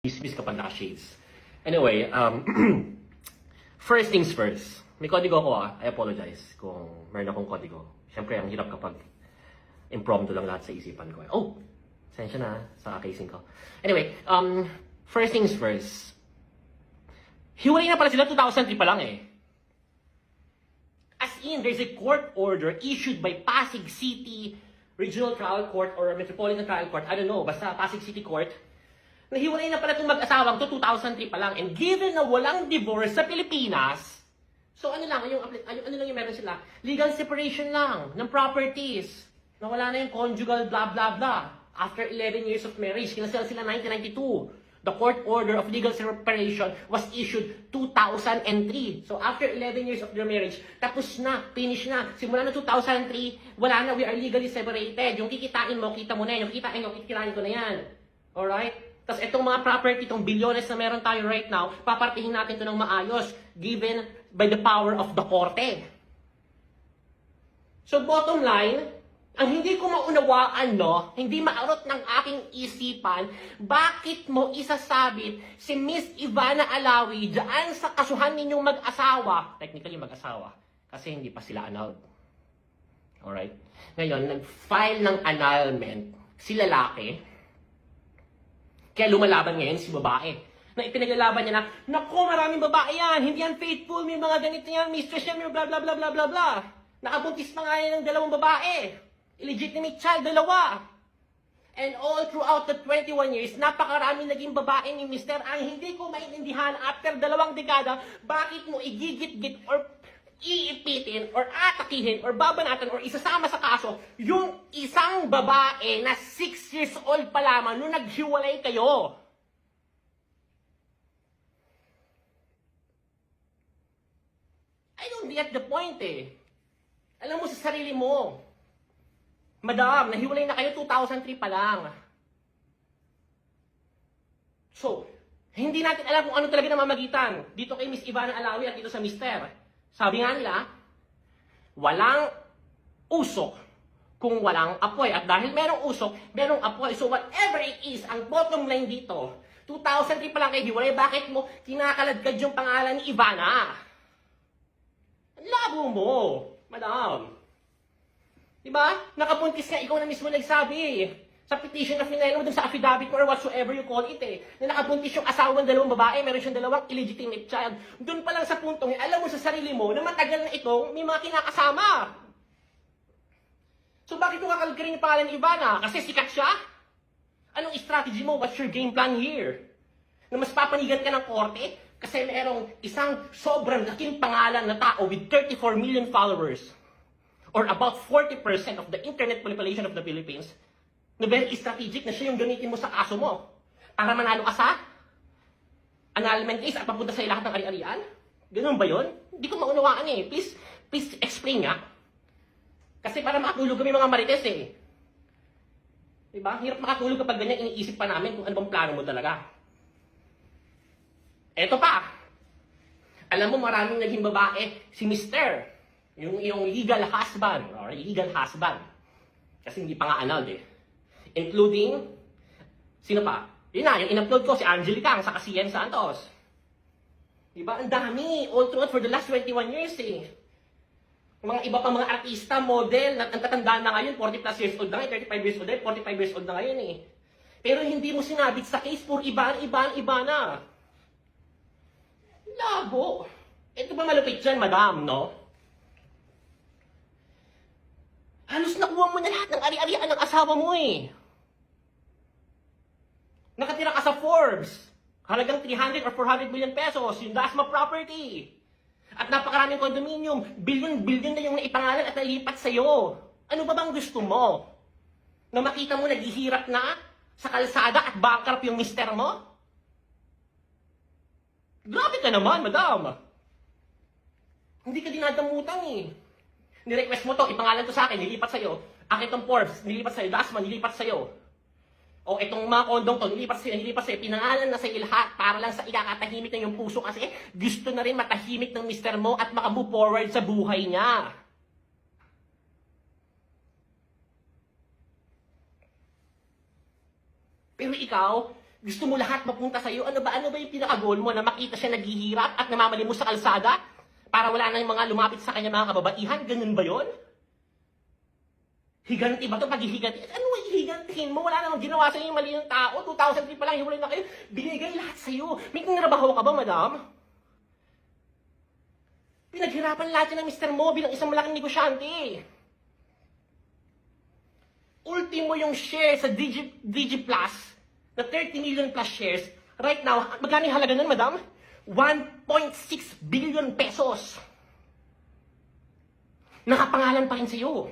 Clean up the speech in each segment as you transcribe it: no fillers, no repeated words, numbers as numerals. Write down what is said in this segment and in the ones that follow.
Miss kapag naka-shades. Anyway, first things first. May kodigo ako I apologize kung meron akong kodigo. Siyempre, ang hirap kapag impromptu lang lahat sa isipan ko. Oh! Sensya na sa casing ko. Anyway, first things first. Hiwalay na pala sila 2003 pa lang As in, there's a court order issued by Pasig City Regional Trial Court or Metropolitan Trial Court. I don't know, basta Pasig City Court. Nahiwalay na pala itong mag-asawang to 2003 pa lang. And given na walang divorce sa Pilipinas, so ano lang yung meron sila? Legal separation lang ng properties. Nawala na yung conjugal blah blah blah. After 11 years of marriage, kinasal sila 1992. The court order of legal separation was issued 2003. So after 11 years of their marriage, tapos na, finish na. Simula na 2003, wala na, we are legally separated. Yung kikitain mo, kita mo na yan. Yung kikitain mo, kikitain ko na yan. Alright? Tapos itong mga property, itong bilyones na meron tayo right now, papartihin natin ito ng maayos, given by the power of the korte. So bottom line, ang hindi ko maunawaan, hindi maarot ng aking isipan, bakit mo isasabit si Miss Ivana Alawi dyan sa kasuhan ninyong mag-asawa, technically mag-asawa, kasi hindi pa sila annulled. Alright? Ngayon, nag-file ng annulment si lalaki, kaya lumalaban ngayon si babae. Na ipinaglalaban niya na, naku, maraming babae yan, hindi yan faithful, may mga ganito yan, mistress yan, may blah blah blah blah blah blah. Nakabuntis pa nga yan ng 2 babae. Illegitimate child, 2. And all throughout the 21 years, napakaraming naging babae ni Mr. Ang hindi ko maintindihan after 2 dekada, bakit mo igigit-git or iipitin or atakihin or babanatan or isasama sa kaso yung isang babae na 6 years old pa lamang nung naghiwalay kayo. I don't get the point Alam mo sa sarili mo, madam, nahiwalay na kayo 2003 pa lang. So, hindi natin alam kung ano talaga namamagitan dito kay Miss Ivana Alawi at dito sa Mr. Sabi nga nila, walang usok kung walang apoy. At dahil merong usok, merong apoy. So whatever it is, ang bottom line dito, 2003 pa lang kayo hiwalay, bakit mo kinakaladkad yung pangalan ni Ivana? Ang labo mo, madam. Diba? Nakabuntis nga, ikaw na mismo nagsabi sa petition na finale mo dun sa affidavit mo or whatsoever you call it na nakabuntis yung asawang 2 babae, meron siyang 2 illegitimate child. Doon pa lang sa puntong alam mo sa sarili mo na matagal na itong may mga kinakasama. So bakit mo kakalagkarin yung pangalan ni Ivana? Kasi sikat siya? Anong strategy mo? What's your game plan here? Na mas papanigan ka ng korte kasi merong isang sobrang laking pangalan na tao with 34 million followers or about 40% of the internet population of the Philippines na very strategic na siya yung gamitin mo sa kaso mo para manalo ka sa annulment case at papunta sa lahat ng ari-arian? Ganun ba yun? Hindi ko maunawaan Please explain nga. Kasi para makatulog kami mga marites Diba? Hirap makatulog kapag ganyan iniisip pa namin kung ano bang plano mo talaga. Eto pa. Alam mo maraming naging babae si Mr. Yung legal husband or illegal husband. Kasi hindi pa nga annulled Including, sino pa? Yun na, yung in-upload ko, si Angelica, ang saka si Yen Santos. Diba? Ang dami. All throughout for the last 21 years Mga iba pang mga artista, model, ang tatandaan na ngayon, 40 plus years old na ngayon, 35 years old na 45 years old na ngayon Pero hindi mo sinabit sa case, puro iba na. Labo. Ito ba malupit dyan, madam, no? Halos nakuha mo na lahat ng ari-arian ng asawa mo Nakatira ka sa Forbes. Halagang 300 or 400 million pesos. Yung Dasma property. At napakaraming condominium. Billion na yung naipangalan at nailipat sa'yo. Ano ba bang gusto mo? Na makita mo naghihirap na sa kalsada at bankrupt yung mister mo? Grabe ka naman, madam. Hindi ka dinadamutan Nirequest mo to, ipangalan to sa akin, nilipat sa'yo. Akin tong Forbes, nilipat sa'yo. Dasma, nilipat sa'yo. O itong mga kondong to, nilipat sa'yo. Pinangalan na sa'yo lahat para lang sa ikakatahimik ng iyong puso kasi gusto na rin matahimik ng mister mo at makamove forward sa buhay niya. Pero ikaw, Gusto mo lahat mapunta sa'yo? Ano ba yung pinaka-goal mo? Na makita siya naghihirap at namamalimos sa kalsada? Para wala na yung mga lumapit sa kanya mga kababaihan? Ganun ba yon? Higanti ba ito? Paghihiganti? Ano yung higantihin mo? Wala namang ginawa sa'yo yung mali ng tao. 2003 pa lang, hiwalay na kayo. Binigay lahat sa'yo. May kinrabaho ka ba, madam? Pinaghirapan lahat yan ng Mr. Mo bilang isang malaking negosyante. Ultimo yung share sa Digi Plus na 30 million plus shares. Right now, magkano yung halaga nun, madam? 1.6 billion pesos. Nakapangalan pa rin sa'yo.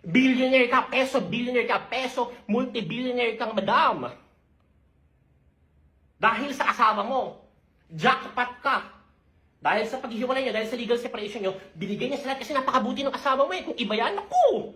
Billionaire ka, peso, multi-billionaire kang madam. Dahil sa asawa mo, jackpot ka. Dahil sa paghihiwalay niyo, dahil sa legal separation niyo, binigay niya sa lahat kasi napakabuti ng asawa mo eh. Kung iba yan, naku!